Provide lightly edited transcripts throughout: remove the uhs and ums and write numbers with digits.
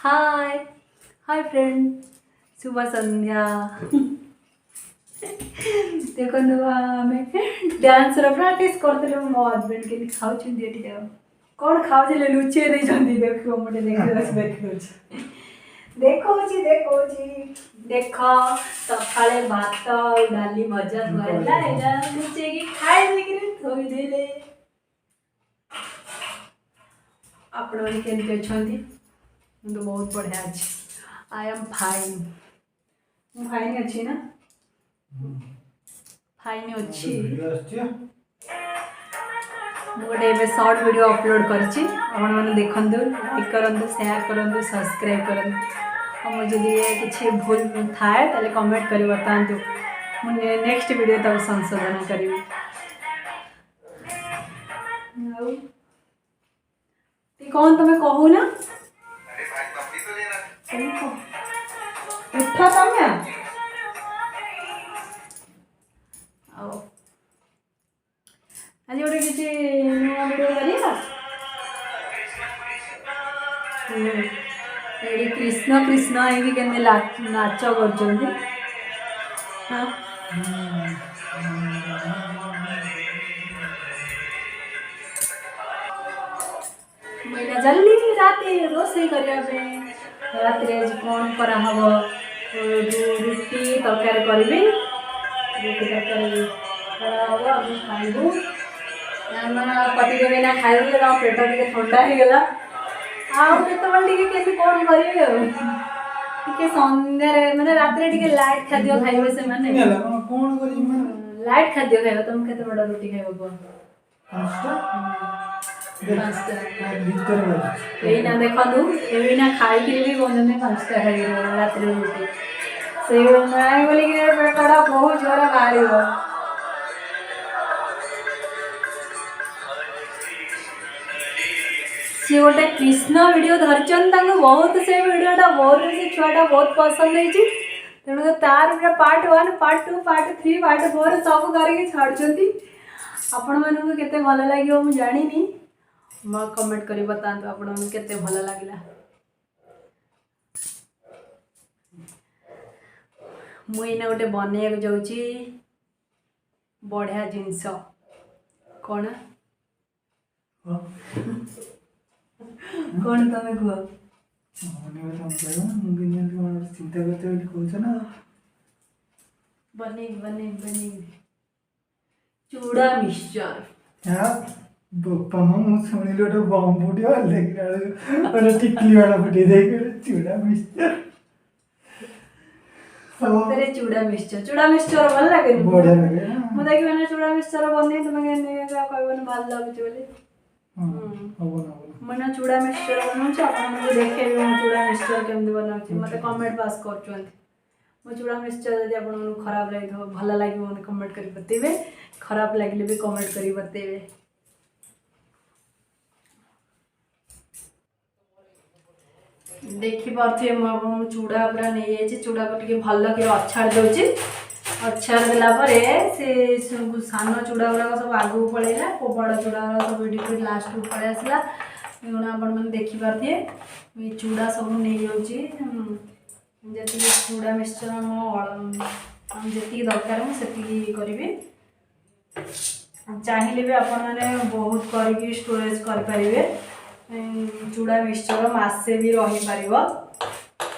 हाय hi friend शुभ संध्या देखो आम dance प्राक्ट करते मो हजबैंड के खाऊ कौन खाऊ लुचे देख मोटे देखो देखो देख सका भात डाली भजा थुआला लुचे खाई थोदेले आपण मैंने केमती अच्छा तो बहुत बढ़िया अच्छी आई एम फाइन फाइन अच्छी ना फाइन अच्छी गोटे शॉर्ट वीडियो अपलोड करछि आपण माने देखंदु लाइक करंदु शेयर करंदु सब्सक्राइब करंदु और जदि किछि भूल थाए ताले कमेंट करि बतांतु मुझे नेक्स्ट वीडियो तक संशोधन करी कौन तुम्हें कहू ना उठा तमे आज गोटे किसी नुआ वीडियो करिया कृष्ण कृष्ण ये केने नाच कर मैंने जल्दी रात रोसे करने रात कौन कराहब रुटी तरकारी करी रुटी तरकारी कराहब आम खाइबू पति देव ना खाइबे पेट टे ठंडा हो गला आते कौन करेंगे सन्धार माने रात लाइट खाद्य खाइबे से माने लाइट खाद्य खाइबे तुम केते बड़ा रुटी खाइबो एना देखु एना खाई भी बंधे 5टा खाई रात रुटी से बोलिक पेटा बहुत जोर बाहर सी गोटे कृष्ण वीडियो धरचन बहुत से वीडियोटा बहुत से छुआटा बहुत पसंद होती तेणु तार पार्ट 1 पार्ट 2 पार्ट 3 पार्ट 4 सब करके छाड़ुंट आपण मानू केते भल लगे मुझे जानी मैं कमेंट करी बताते आपण केते भल लगे मुझे गोटे बनैया जाऊँगी बढ़िया जिनस कौन कौन तमें कह चिंता करते बने बने बने चूड़ा मिक्सचर बोपा मुझे शुणिल गोटे बम फुटे देखिए टिकली वाला फुटे देख चूड़ा मिक्सचर चूड़ा मिक्सचर भल लगे बढ़िया लगे मु देखिए चूड़ा मिक्सचर बने तुम कहबन भल लगुच मैंने चूड़ा मिक्सचर बनाऊँ आपको देखे चूड़ा मिक्सचर केमती बनाऊँ मत कमेंट पास कर मो चूड़ा मिक्सचर यदि आपको खराब लगे भल लगे मत कमेंट कर बतेबे खराब लगे भी कमेंट कर बतेबे देखी पारे मुझे चूड़ा पूरा नहीं जाइए चूड़ा को टे भल कि अछाड़ दूसरी अछाड़ देलापर से सान चूड़ा गुड़ाक सब आगू पलैला बड़ चूड़ा सब वीडियो लास्ट को पलि आसला मैंने देखिपारे ये चूड़ा सब नहीं जाऊँगी जी चूड़ा मिक्सचर जी दरकार मुझे करी चाहिए भी आपण मैंने बहुत करके स्टोरेज करें चूड़ा मिक्सचर मसे भी रही पार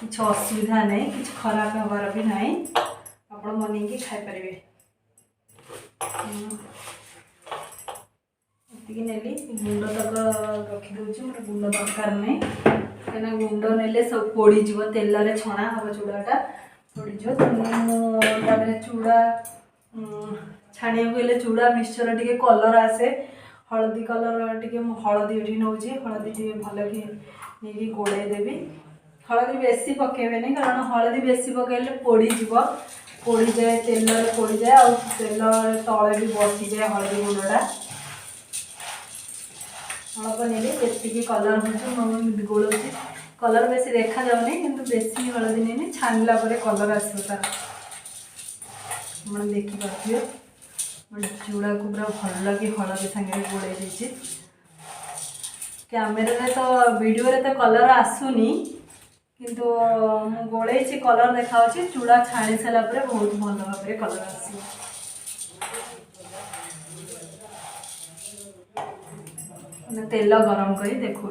कि असुविधा नहीं कि खराब हबार भी ना आप बनई खाईपर नेली गुंड तक रखीदे मोटे गुंड दरकार नहीं कहीं गुंड ने सब पोड़ीज तेल छणा हम चूड़ाटा पोड़ीज तेनाली चूड़ा छाणिया गले चूड़ा मिक्सचर टे कलर आसे हलदी कलर टे हलदी ये नौ हलदी टे भल कि नहीं गोड़े देवी हलदी बेसी पकेबे नहीं कारण हलदी बेसी पकेले पोड़ीज पोड़ी जाए तेल पोड़ी जाए और तेल तले भी बसी जाए हलदी गुंडा अल्प नहीं जी कलर हो गोल कलर बेसी देखा जाऊनी किंतु बेसी हलदी नहीं छाणला कलर आसो तार मैं देखिपारे चूड़ा को पूरा भल कि हलदी सागे गोड़े कैमेरा तो वीडियो रे तो कलर आसुनी किंतु मु गोलैछि कलर देखा चूड़ा छाणी सारा बहुत भल भाव में कलर आसी तेल गरम कर देखा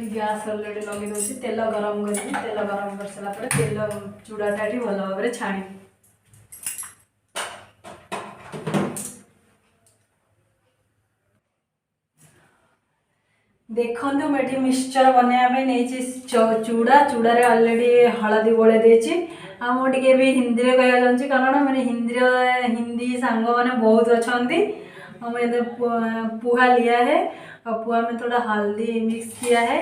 गैस अलरेडी लगे दूसरी तेल गरम कर सारापर तेल चूड़ाटा ये भल भाव में छाणी देखो मुझे मिक्सचर बनवाई नहीं चूड़ा चूड़ारे अलरेडी हलदी गोले देती मुझे भी हिंदी में कह चाहूँगी कारण मेरे हिंदी सांग मैंने बहुत अच्छा मुझे पोहा लिया है और पोहा में थोड़ा हल्दी मिक्स किया है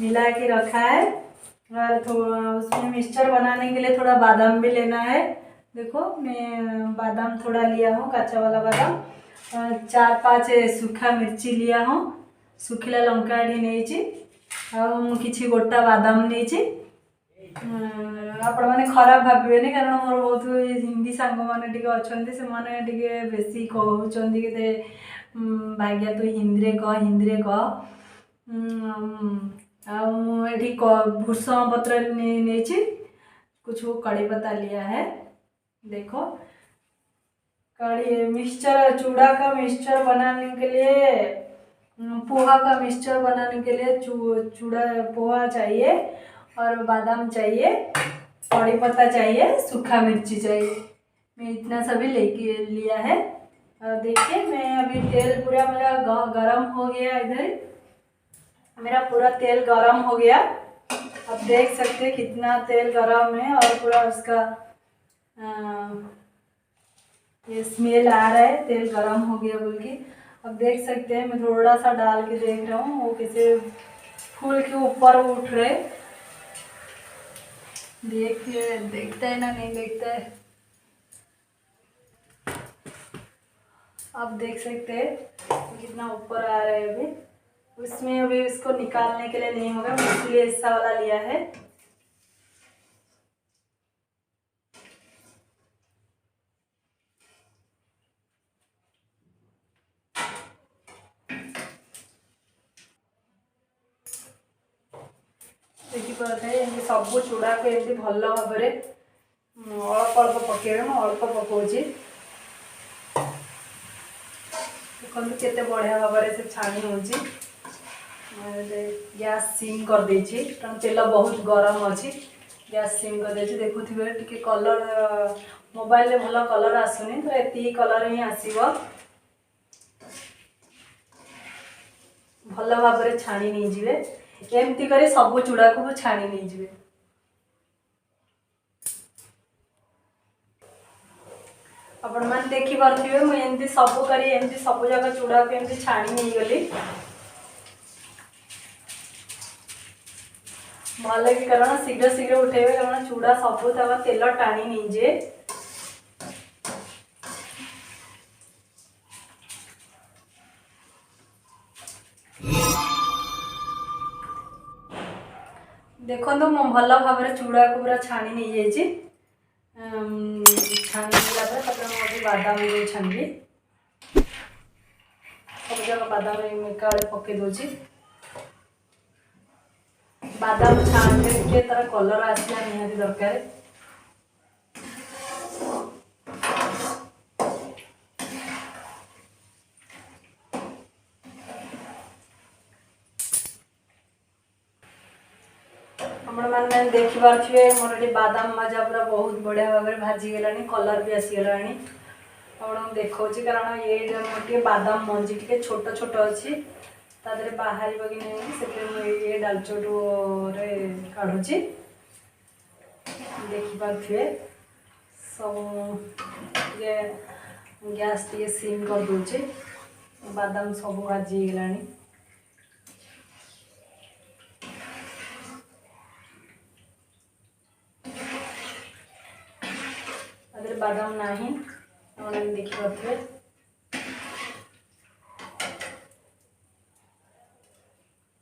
मिला के रखा है और उसमें मिक्सचर बनाने के लिए थोड़ा बादाम भी लेना है। देखो मैं बादाम थोड़ा लिया हूँ कच्चा वाला बादाम 4-5 सूखा मिर्ची लिया हूँ सुखिला लंका नहीं कि गोटा बादाम नहीं आपण मैंने खराब भावे कारण मोर बहुत हिंदी सांग मैंने अच्छा से बेसी कहते कि भाग्या तू हिंदी कह ये भूषण पत्र नहीं कुछ कड़ी पत्ता लिया है। देखो कड़ी मिक्सचर चूड़ा का मिक्सचर बनाने के लिए पोहा का मिक्सचर बनाने के लिए चूड़ा पोहा चाहिए और बादाम चाहिए कड़ी पत्ता चाहिए सूखा मिर्ची चाहिए मैं इतना सभी लेके लिया है। और देखिए मैं अभी तेल पूरा मेरा गरम हो गया इधर मेरा पूरा तेल गरम हो गया अब देख सकते हैं कितना तेल गरम है और पूरा उसका ये स्मेल आ रहा है तेल गरम हो गया बोल के अब देख सकते हैं मैं थोड़ा सा डाल के देख रहा हूँ वो कैसे फूल के ऊपर उठ रहे देखिए देखता है ना नहीं देखता है आप देख सकते हैं कितना ऊपर आ रहा है अभी उसमें अभी इसको निकालने के लिए नहीं होगा इसलिए ऐसा वाला लिया है। देखिए सब चूड़ा को एमती भल भाव में अल्प अल्प पकेबे अल्प पकाउची देखते केते बढ़िया भाव में से छाणी होची गैस सिम कर देछि कारण तेल बहुत गरम अच्छी गैस सिम कर देछि देखुथिबे टिके कलर मोबाइल रे भल कलर आसुनी तो एती कलर ही आसीबो भल भाव में छाणी नहीं जिवे एमती करे सब चूड़ा को छाणी नहीं जिवे आपण मान देखि पारथिबे मु एमती सब करी एमती सब जगह चूड़ा को एमती छाणी नहीं गली भल कि कारण शीघ्र शीघ्र उठेबे कारण चूड़ा सब तक तेल टाणी नहीं जे देखो मु भल भाव में चूड़ा को पूरा छाणी नहीं जाइए छाणी मुझे बादाम छाणी सब जगह बादाम काले पके दूसरी बादाम छाणिले तार कलर आसला निहाती दरकार मैंने देखी पारे मोर ये बादाम भाजा पूरा बहुत बढ़िया भाव में भाजी गला कलर भी आसीगला आप देखा कारण ये गोटे बादाम मंजी टे छोट छोट अच्छी तादे बाहर कि नहीं ये डालचोटू काढ़ुची देखिपे सब गैस टे सिम कर दूचे बादाम सब भाजी गला बादाम नहीं देखिए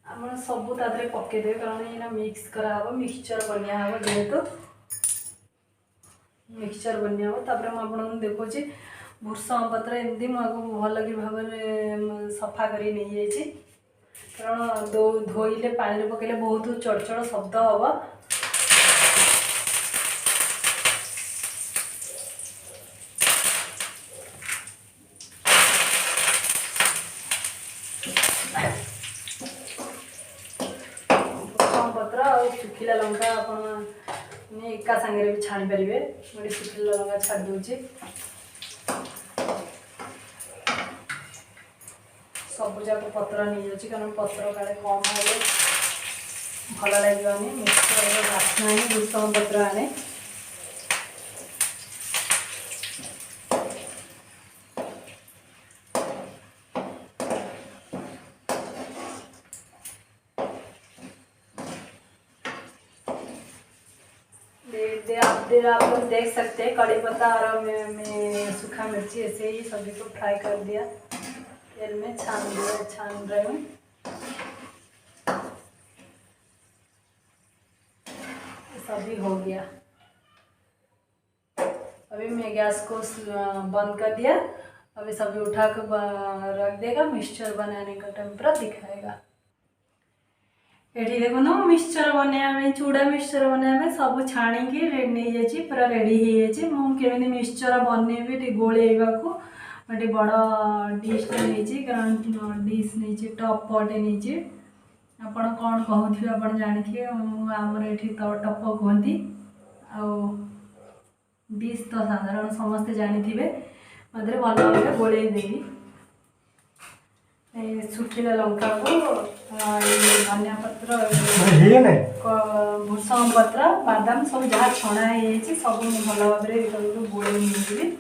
आप सब तादे पकईदे कारण ये मिक्स कराव मिक्सचर बनिया हम जेहेतु मिक्सचर बनिया हम आपको देखुची भूषण पत्र एमती मुझे भल कि भाव में सफा कर नहीं जाइए कारण धोइले पानी पकेले बहुत चढ़चड़ शब्द हम। पत्र और सुखिला लंका आप एका सांगे भी छाणी पारे। मुझे सुखिला लंका छाड़ दूची सबुजाक पत्र नहीं जाऊँगी कारण पत्र काले कम हेल्ले भल लगे मिक्सर बास्ना ही भूषण पत्र आने आप लोग देख सकते हैं कड़ी पत्ता और मैं सूखा मिर्ची ऐसे ही सभी को फ्राई कर दिया तेल में छान रहे हूँ। सभी हो गया। अभी मैं गैस को बंद कर दिया। अभी सभी उठा कर रख देगा। मिक्सचर बनाने का टाइम पूरा दिखाएगा। ये देखो ना मिक्सचर बनाया चूड़ा मिक्सचर बनाया सब छाणिकी नहीं जाइए पूरा रेडी हो जाए। मुझे मिक्सचर बनैबी गोलेवा को गोटे बड़ डिश नहीं कारण डिश नहीं टप पटे नहीं आपण कौन कहते आप जानी आमर ये टप कहती आ डिश तो साधारण समस्ते जानी मधुर भल भाव गोलेदेवी सुखिला लंका को धनिया पत्र भूषण पत्र बादाम सब जहाँ छणा है सब भल भाव गोले नहीं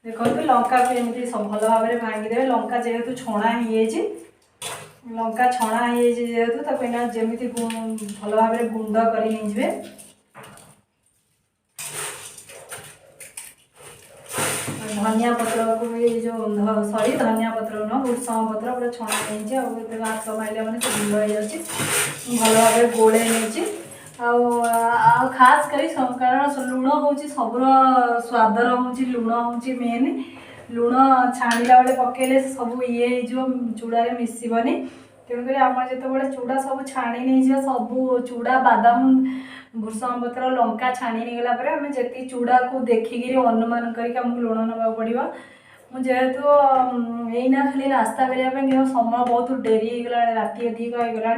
देखो लंका को एमती सब भल भाव भांगीदे। लंका जेहेतु छणा है लंका छणा है जेहेतु जमी भल भाव गुंड कर धनिया पत्र को भी जो सॉरी धनिया पत्र न भूषण पत्र पूरा छणा नहीं हाथ मारे मैंने गुंड हो जाए भल भाव गोले नहीं खास करी कारण लुण हूँ सबुर स्वादर हूँ लुण हूँ मेन लुण छाणिला बेले पकेले सब ये चूड़ा मिसबनी तेणुक आम जो चूड़ा सब छाणी नहीं सब चूड़ा बादाम भूषण पत्र लंका छाणी नहीं गला आम जी चूड़ा को देखिकी अनुमान करके लुण नवा पड़ो। जेहेतु यहीना खाली नास्ता करने समय बहुत डेरी होगा राति अधिक होगला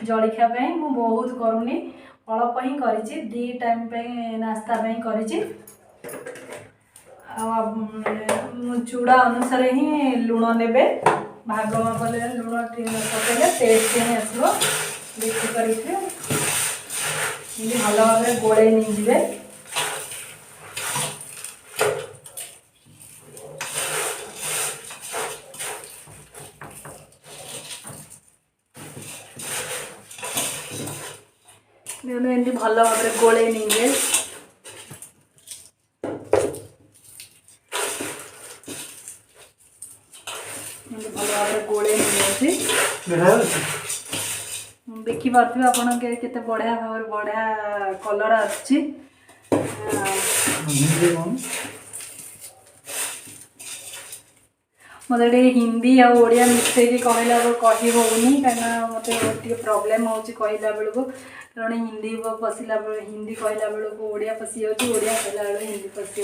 जलखिया मुझे बहुत करूनी अल्प ही करी दी टाइम पे नास्ता करी चूड़ा अनुसार ही लुण ने भाग माप लुण पकड़े टेस्ट ही आसो देखिए भल भाव गोले नहीं जाए। एमती भल भाव गोले नहीं जाए भल भाव गोले नहीं देखिपे आपन के बढ़िया भाव बढ़िया कलर आसछि मत हिंदी आ ओडिया मिसेक कहला कही होनी कहीं मत प्रोब्लेम हो कहला बेलू कारण हिंदी पशिला हिंदी कहला बेलू ओडिया पशि ओडिया कहला बेलू हिंदी पशि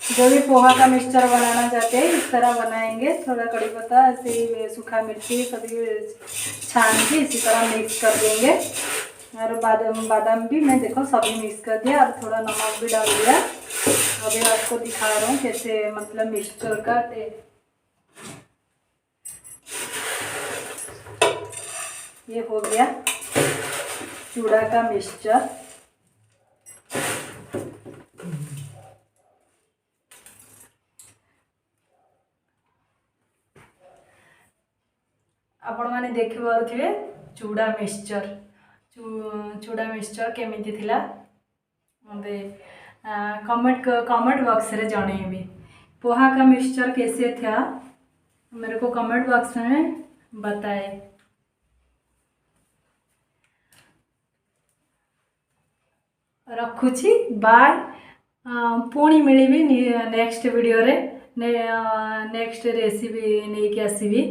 जो भी पोहा का मिक्सचर बनाना चाहते हैं इस तरह बनाएंगे। थोड़ा कड़ी पत्ता ऐसे सूखा मिर्ची सभी छान के इसी तरह मिक्स कर देंगे और बादाम भी मैं देखो सभी मिक्स कर दिया और थोड़ा नमक भी डाल दिया। अभी आपको दिखा रहा हूँ कैसे मतलब मिक्सचर का ये हो गया चूड़ा का मिक्सचर। आपण मैंने देखि पारे चूड़ा मिक्सचर चूड़ा मिक्सचर केमिति थिला मते कमेंट बॉक्स रे जणेबी। पोहा का मिक्सचर कैसे था मेरे को कमेंट बॉक्स में बताए। रखुची बाय। पुणी मिलबी नेक्स्ट वीडियो रे नेक्स्ट रेसिपी नहीं आसबि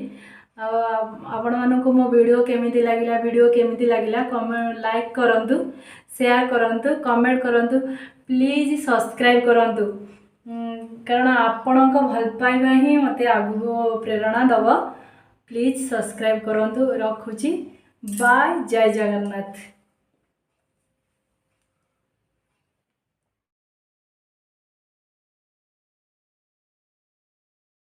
आपण मानक मो वीडियो केमिति लागला कमेंट लाइक करंतु शेयर करंतु कमेंट करंतु प्लीज सब्सक्राइब करंतु कारण आपणक भल पाइबा ही मते आगु प्रेरणा दब प्लीज सब्सक्राइब करंतु रखुची बाय जय जगन्नाथ।